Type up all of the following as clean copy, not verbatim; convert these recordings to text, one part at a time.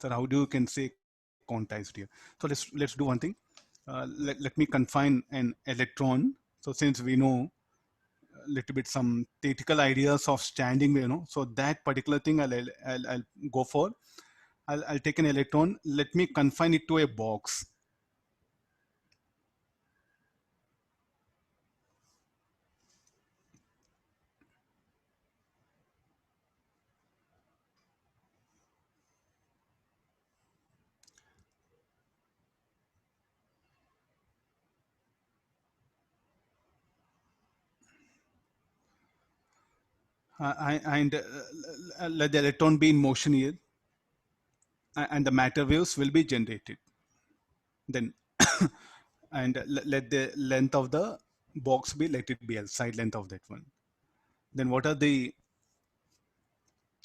So how do you can say quantized here? So let's do one thing. Let me confine an electron. So since we know a little bit some theoretical ideas of standing, so that particular thing I'll go for. I'll take an electron. Let me confine it to a box. And let the electron be in motion here, and the matter waves will be generated. Then, and let the length of the box be, let it be L, side length of that one. Then what are the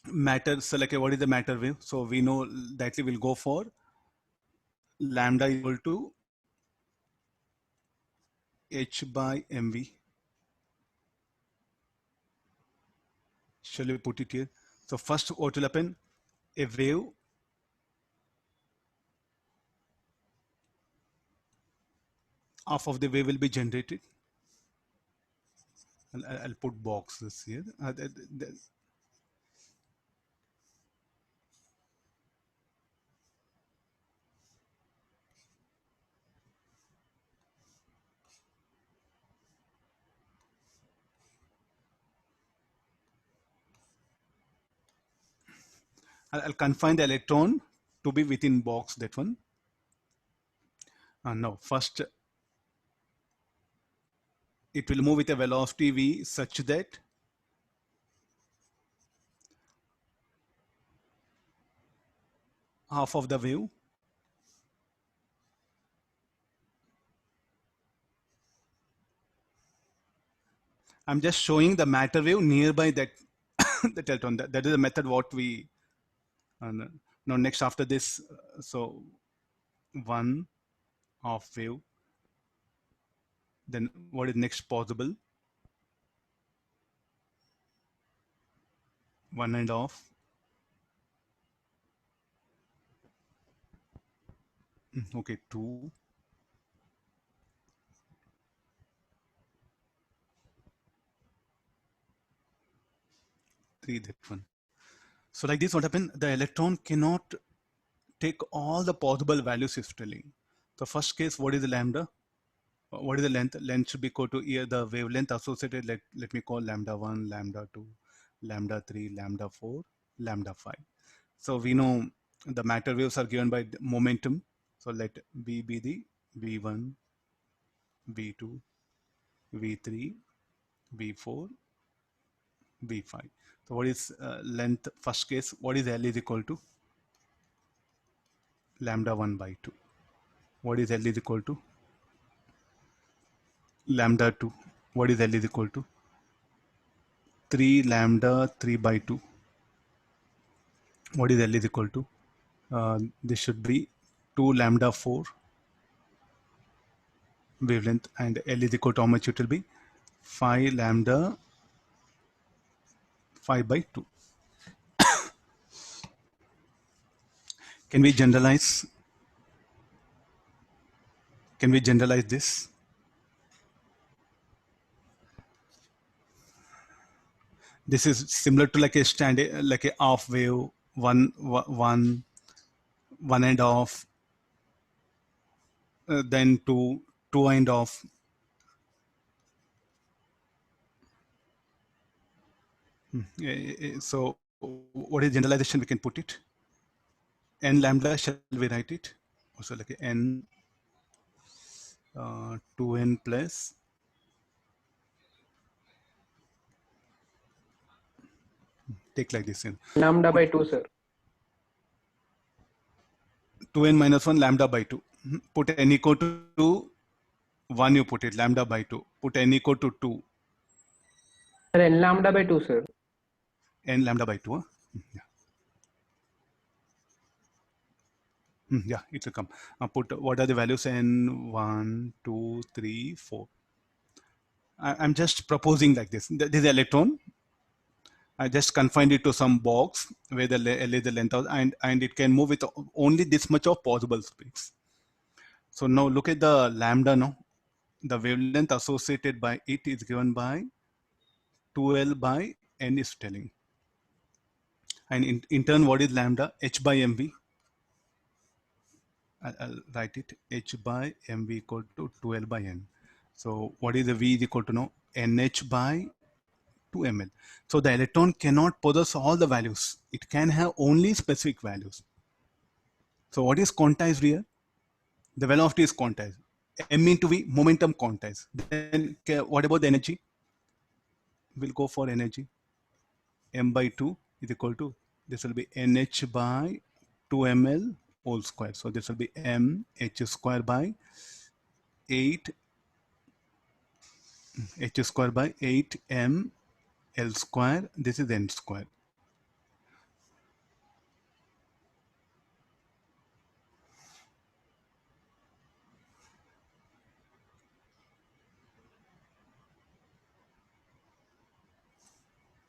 matter? So like what is the matter wave? So we know that we will go for lambda equal to h by mv. Shall we put it here? So first what will happen? A wave half of the wave will be generated. I'll put boxes here. I'll confine the electron to be within box, that one. And now first it will move with a velocity v such that half of the wave I'm just showing the matter wave nearby that the electron. That is the method what we now next after this. So one half wave. Then what is next possible? 1.5. Okay, 2. 3, that one. So like this, what happened? The electron cannot take all the possible values it's telling. So first case, what is the lambda? What is the length? Length should be equal to here the wavelength associated. Let me call lambda 1, lambda 2, lambda 3, lambda 4, lambda 5. So we know the matter waves are given by momentum. So let V be the V1, V2, V3, V4, V5. So what is length? First case, what is L is equal to? Lambda 1 by 2. What is L is equal to? Lambda 2. What is L is equal to? 3 lambda 3 by 2. What is L is equal to? This should be 2 lambda 4 wavelength, and L is equal to how much it will be? 5 lambda 5 by 2. Can we generalize? Can we generalize this? This is similar to like a standard, like a half wave, one and half, then two and half. So what is generalization? We can put it. N lambda, shall we write it? Also like a n 2n plus take like this in lambda by 2, sir. 2n minus 1 lambda by 2. Put n equal to 1, you put it lambda by 2. Put n equal to 2. N lambda by 2, sir. N lambda by 2. Huh? Yeah. Yeah, it will come. Put what are the values? N 1, 2, 3, 4. I'm just proposing like this. This is electron. I just confined it to some box where the L is the length of, and it can move with only this much of possible speeds. So now look at the lambda now. The wavelength associated by it is given by 2L by N is telling. And in turn, what is lambda? H by mv. I'll write it. H by mv equal to 2L by N. So what is the V is equal to now? NH by 2ml. So the electron cannot possess all the values. It can have only specific values. So what is quantized here? The velocity is quantized. M into V, momentum quantized. Then what about the energy? We'll go for energy. M by 2 is equal to, this will be NH by 2ml whole square. So this will be mh square by 8 h square by 8m L square. This is n square.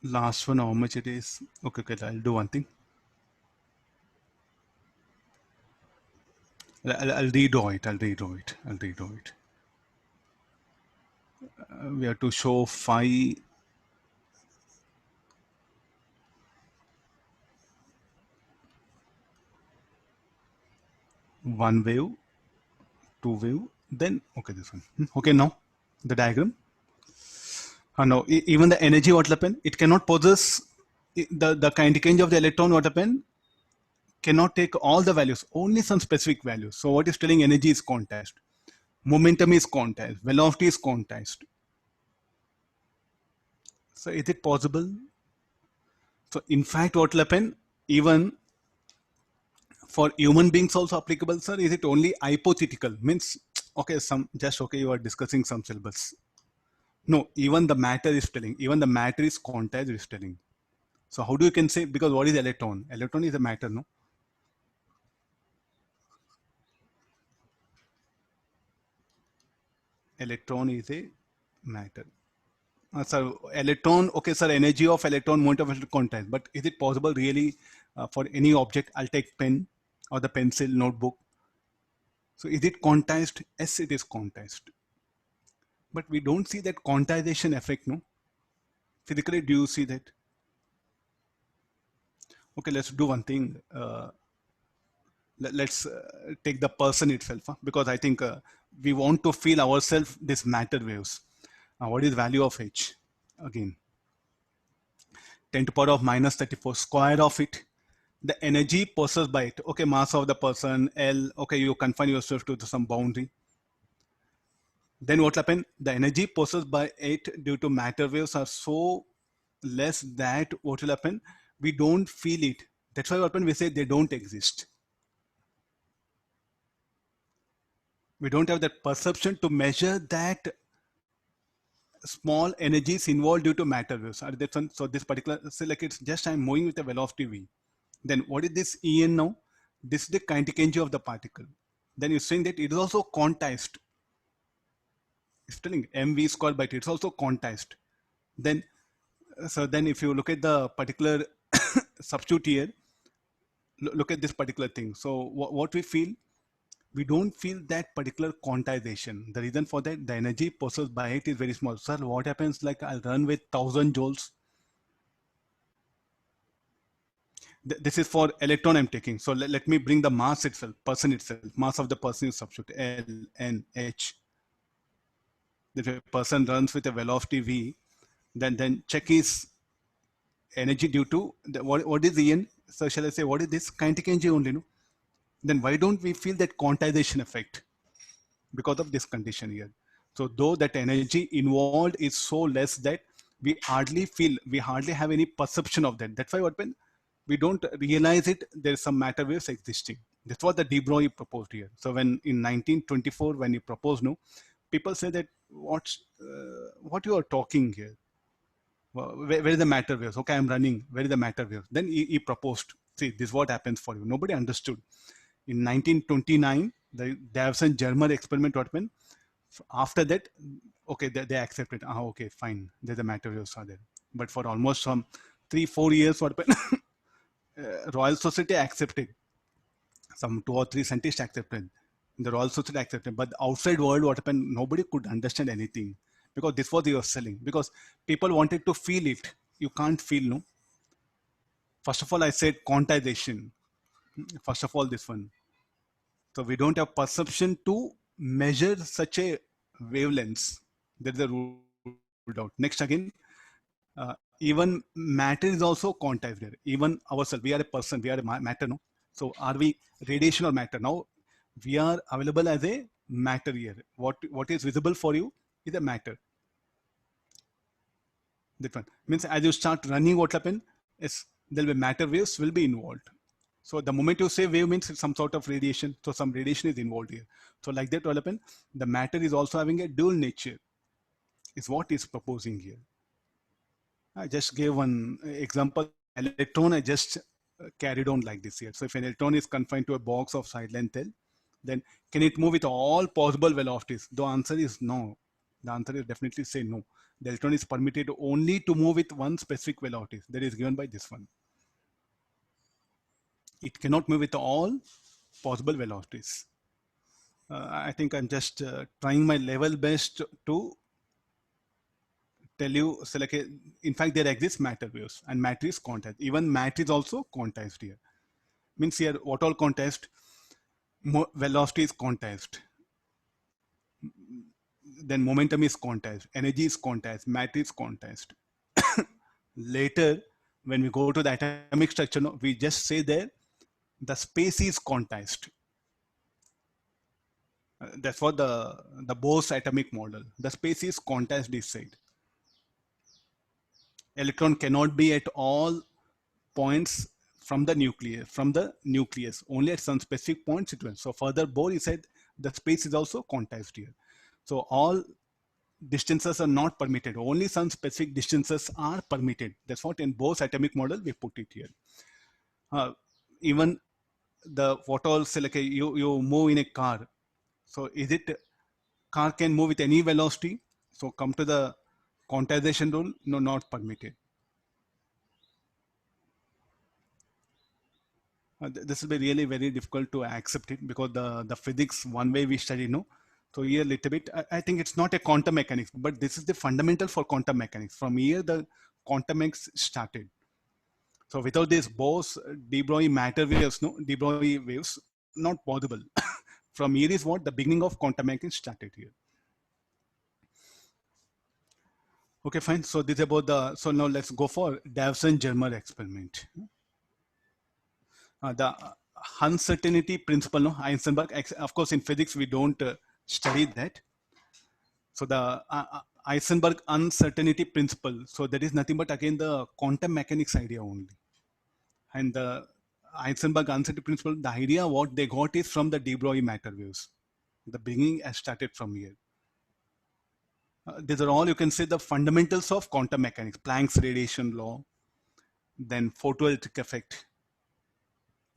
Last one, how much it is? Okay, I'll do one thing. I'll redraw it. We have to show phi one wave, two wave, then okay, this one. Okay, now the diagram. Now even the energy what happen, it cannot possess the kinetic range of the electron what happen cannot take all the values, only some specific values. So what is telling energy is quantized, momentum is quantized, velocity is quantized. So is it possible? So in fact, what will happen, even for human beings also applicable, sir? Is it only hypothetical? Means, okay, okay, you are discussing some syllabus. No, even the matter is telling, even the matter is quantized is telling. So how do you can say, because what is electron? Electron is a matter, no? Electron is a matter. Sir, electron, okay, sir, energy of electron, momentum of electron quantized. But is it possible really for any object? I'll take pen or the pencil, notebook. So is it quantized? Yes, it is quantized. But we don't see that quantization effect, no? Physically, do you see that? Okay, let's do one thing. Let's take the person itself, huh? Because I think we want to feel ourselves this matter waves. What is value of H? Again, 10 to the power of minus 34 square of it. The energy possessed by it. Okay, mass of the person, L. Okay, you confine yourself to some boundary. Then what happen? The energy possessed by it due to matter waves are so less that what will happen? We don't feel it. That's why what happen? We say they don't exist. We don't have that perception to measure that small energies involved due to matter waves. So this particular, say like it's just I'm moving with a velocity v. Then what is this En now? This is the kinetic energy of the particle. Then you're saying that it is also quantized. It's telling mv squared by t. It's also quantized. Then, so then if you look at the particular substitute here, look at this particular thing. So what we feel, we don't feel that particular quantization. The reason for that, the energy possessed by it is very small. Sir, what happens like I'll run with 1000 joules. This is for electron I'm taking. So let me bring the mass itself, person itself, mass of the person is substitute L, N, H. If a person runs with a velocity V, then check his energy due to, what is En? So shall I say, what is this? Kinetic energy only, no? Then why don't we feel that quantization effect? Because of this condition here. So though that energy involved is so less that we hardly feel, we hardly have any perception of that. That's why what when we don't realize it, there's some matter waves existing. That's what the de Broglie proposed here. So when in 1924, when he proposed, no, people say that what you are talking here? Where is the matter waves? Okay, I'm running. Where is the matter waves? Then he proposed. See, this is what happens for you. Nobody understood. In 1929, the Davison-Germer experiment what happened? After that, okay, they accepted. Okay, fine. There's a matter waves are there. But for almost some 3-4 years, what happened? Royal Society accepted, some 2 or 3 scientists accepted, the Royal Society accepted, but the outside world, what happened? Nobody could understand anything because this was they were selling. Because people wanted to feel it. You can't feel, no. First of all, I said quantization. First of all, this one. So we don't have perception to measure such a wavelengths. That is the ruled out. Next again, even matter is also quantized here. Even ourselves, we are a person, we are a matter, no. So are we radiation or matter? Now we are available as a matter here. What is visible for you is a matter. That one means as you start running, what happen is there will be matter waves will be involved. So the moment you say wave means some sort of radiation. So some radiation is involved here. So like that will happen. The matter is also having a dual nature. Is what is proposing here. I just gave one example. The electron I just carried on like this here. So if an electron is confined to a box of side length L, then can it move with all possible velocities? The answer is no. The answer is definitely say no. The electron is permitted only to move with one specific velocity that is given by this one. It cannot move with all possible velocities. I think I'm just trying my level best to tell you. So like in fact, there exists matter waves and matter is quantized. Even matter is also quantized here. Means here what all quantized? Velocity is quantized. Then momentum is quantized. Energy is quantized. Matter is quantized. Later, when we go to the atomic structure, no, we just say there the space is quantized. That's what the Bose atomic model. The space is quantized this side. Electron cannot be at all points from the nucleus. Only at some specific points it will. So further Bohr, he said the space is also quantized here. So all distances are not permitted. Only some specific distances are permitted. That's what in Bohr's atomic model we put it here. Even the what all say like you move in a car. So is it car can move with any velocity? So come to the quantization rule, no, not permitted. This will be really very difficult to accept it because the physics one way we study, no. So here a little bit, I think it's not a quantum mechanics, but this is the fundamental for quantum mechanics. From here the quantum mechanics started. So without this Bose de Broglie matter waves, no, de Broglie waves, not possible. From here is what the beginning of quantum mechanics started here. Okay, fine. So this is about the. So now let's go for Davison-Germer experiment. The uncertainty principle, no, Heisenberg. Of course, in physics we don't study that. So the Heisenberg uncertainty principle. So that is nothing but again the quantum mechanics idea only. And the Heisenberg uncertainty principle, the idea what they got is from the de Broglie matter waves. The beginning has started from here. These are all you can say the fundamentals of quantum mechanics. Planck's radiation law, then photoelectric effect.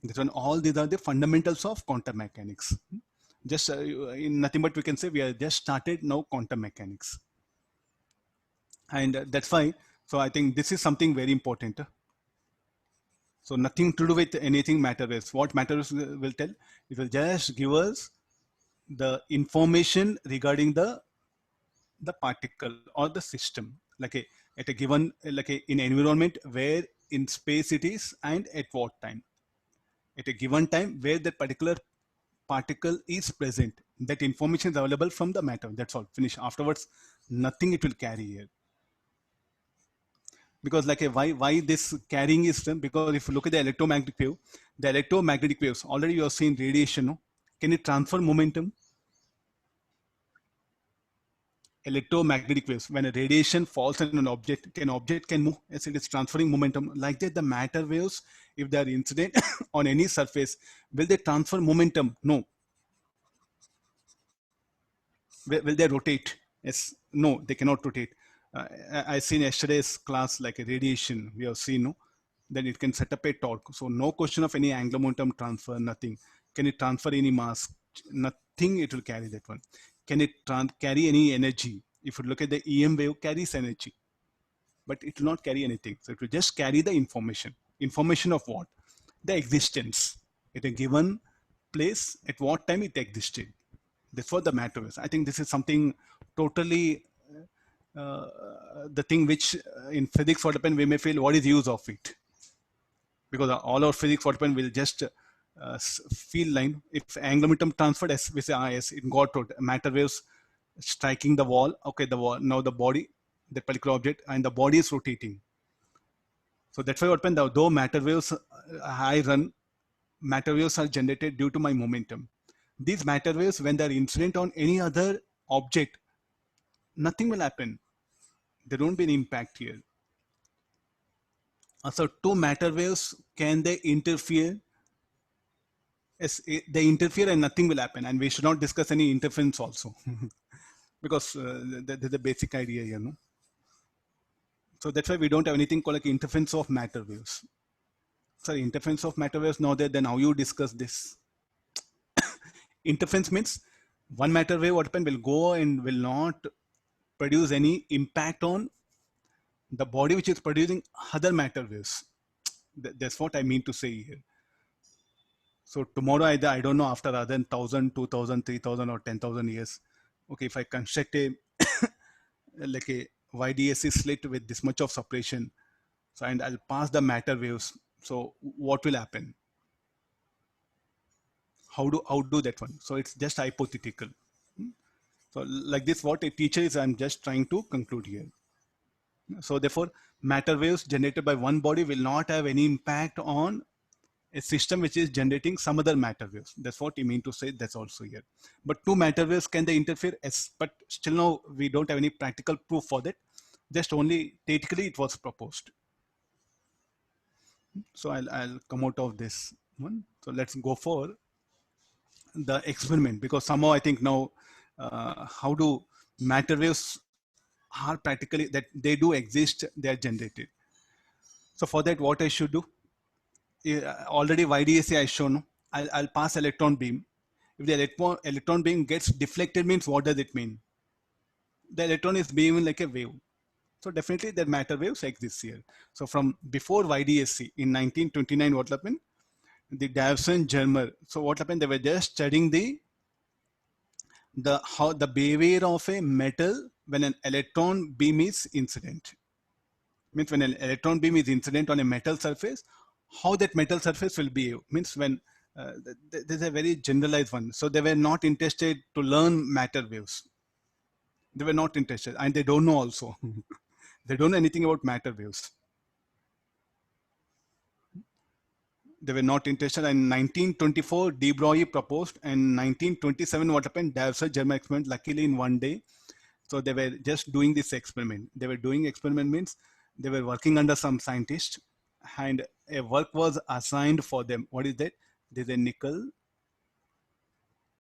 This one, all these are the fundamentals of quantum mechanics. Just in nothing but we can say we are just started now quantum mechanics. And that's why, so I think this is something very important. So nothing to do with anything matter waves. What matter waves will tell? It will just give us the information regarding the particle or the system, like at a given, like in environment where in space it is and at what time. At a given time where that particular particle is present. That information is available from the matter. That's all. Finish. Afterwards, nothing it will carry here. Because like why this carrying is done? Because if you look at the electromagnetic wave, the electromagnetic waves, already you have seen radiation, no? Can it transfer momentum? Electromagnetic waves, when a radiation falls on an object can move as it is transferring momentum. Like that, the matter waves, if they are incident on any surface, will they transfer momentum? No. Will they rotate? Yes. No, they cannot rotate. I seen yesterday's class like a radiation. We have seen, no, then it can set up a torque. So no question of any angular momentum transfer. Nothing. Can it transfer any mass? Nothing. It will carry that one. Can it carry any energy? If you look at the EM wave, carries energy. but it will not carry anything. So it will just carry the information. Information of what? The existence at a given place, at what time it existed. That's what the matter is. I think this is something totally uh, the thing which in physics what happen, we may feel what is use of it, because all our physics what happen will just feel line. If angular momentum transferred, as we say, yes, it got to matter waves striking the wall. Okay, the wall, now the body, that particular object, and the body is rotating. So that's why what happen, though matter waves I run, matter waves are generated due to my momentum. These matter waves, when they're incident on any other object, nothing will happen. There won't be an impact here. So two matter waves, can they interfere? Yes, they interfere and nothing will happen. And we should not discuss any interference also, because that's the basic idea, you know. So that's why we don't have anything called like interference of matter waves. Sorry, interference of matter waves. Now that then how you discuss this? Interference means one matter wave what happen will go and will not produce any impact on the body which is producing other matter waves. That's what I mean to say here. So tomorrow, either I don't know, after other than 1,000, 2,000, 3,000, or 10,000 years, okay, if I construct a like a YDSC slit with this much of separation, so and I'll pass the matter waves. So what will happen? How do that one? So it's just hypothetical. So like this, what a teacher is, I'm just trying to conclude here. So therefore, matter waves generated by one body will not have any impact on a system which is generating some other matter waves. That's what you mean to say. That's also here. But two matter waves, can they interfere? Yes, but still now we don't have any practical proof for that. Just only theoretically it was proposed. So I'll come out of this one. So let's go for the experiment, because somehow I think now how do matter waves are practically that they do exist, they are generated. So for that, what I should do? Already YDSA I shown. I'll pass electron beam. If the electron beam gets deflected, means what does it mean? The electron is beaming like a wave. So definitely the matter waves exist here. So from before YDSC in 1929, what happened? The Davison Germer. So what happened? They were just studying the how the behavior of a metal when an electron beam is incident. Means when an electron beam is incident on a metal surface, how that metal surface will behave. Means when there's a very generalized one. So they were not interested to learn matter waves. They were not interested, and they don't know also. They don't know anything about matter waves. They were not interested. In 1924, De Broglie proposed, and 1927, what happened? Davison Germer experiment. Luckily, in one day, so they were just doing this experiment. They were doing experiment means they were working under some scientist, and a work was assigned for them. What is that? There's a nickel